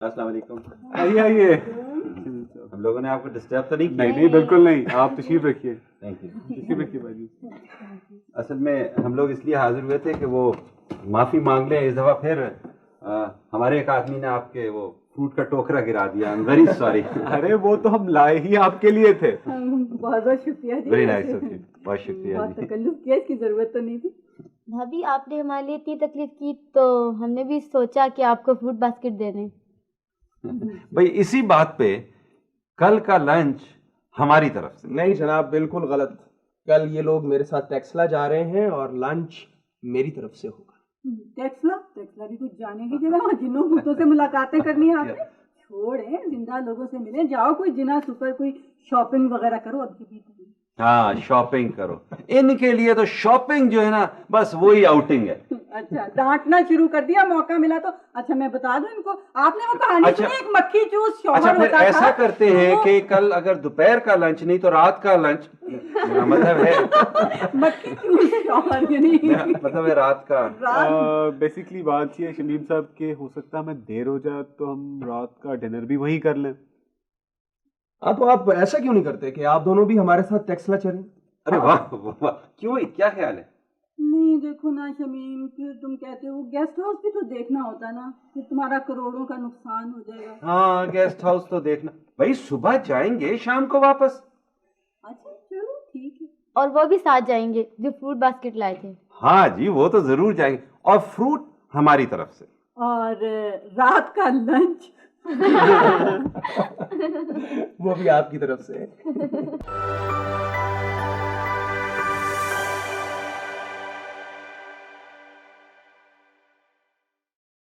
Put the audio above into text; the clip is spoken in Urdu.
السلام علیکم. آئیے. ہم لوگوں نے آپ کو ڈسٹرب تو نہیں کیا؟ نہیں بالکل نہیں, آپ تشریف رکھیے. Thank you. تشریف رکھیے بھائی. اصل میں ہم لوگ اس لیے حاضر ہوئے تھے کہ وہ معافی مانگ لیں. اس دفعہ پھر ہمارے ایک آدمی نے آپ کے وہ فروٹ کا ٹوکرا گرا دیا. I am very sorry. ارے وہ تو ہم لائے ہی آپ کے لیے تھے. بہت بہت شکریہ جی. Very nice of you. بہت شکریہ بہت جی. تکلف کیا, اس کی ضرورت تو نہیں تھی. بھابھی آپ نے ہمارے لیے اتنی تکلیف کی تو ہم نے بھی سوچا کہ آپ کو فروٹ باسکٹ دے دیں. بھائی اسی بات پہ کل کا لنچ ہماری طرف سے. نہیں جناب, بالکل غلط. کل یہ لوگ میرے ساتھ ٹیکسلا جا رہے ہیں اور لنچ میری طرف سے ہوگا. ٹیکسلا بھی کچھ جانے کی جگہ, جنوں بھوتوں سے ملاقاتیں کرنی ہیں آپ نے. چھوڑیں, زندہ لوگوں سے ملیں. جاؤ کوئی جنا سپر کوئی شاپنگ وغیرہ کرو. اب بھی ہاں شاپنگ کرو. ان کے لیے تو شاپنگ جو ہے نا بس وہی آؤٹنگ ہے. اچھا ڈانٹنا شروع کر دیا, موقع ملا تو. اچھا میں بتا دوں ان کو, آپ نے وہ کہانی سنی ایک مکھی چوس اچھا شوہر پھر ہوتا ایسا تھا. کرتے ہیں کہ کل اگر دوپہر کا لنچ نہیں تو رات کا لنچ, مطلب ہے مکھی چوس شوہر یعنی مطلب ہے رات کا. بیسکلی بات یہ ہے شمیم صاحب کہ ہو سکتا ہے ہمیں دیر ہو جائے تو ہم رات کا ڈنر بھی وہیں کر لیں. ہاں تو آپ ایسا کیوں نہیں کرتے کہ آپ دونوں بھی ہمارے ساتھ ٹیکسلا چلیں؟ ارے واہ واہ, کیوں, کیا خیال ہے؟ نہیں دیکھو نا شمیم, پھر تم کہتے ہو گیسٹ ہاؤس بھی تو دیکھنا ہوتا ہے نا, پھر تمہارا کروڑوں کا نقصان ہو جائے گا. ہاں گیسٹ ہاؤس تو دیکھنا. بھائی صبح جائیں گے شام کو واپس. اچھا چلو ٹھیک ہے. اور وہ بھی ساتھ جائیں گے جو فروٹ باسکٹ لائے تھے. ہاں جی وہ تو ضرور جائیں گے, اور فروٹ ہماری طرف سے. اور رات کا لنچ وہ بھی آپ کی طرف سے.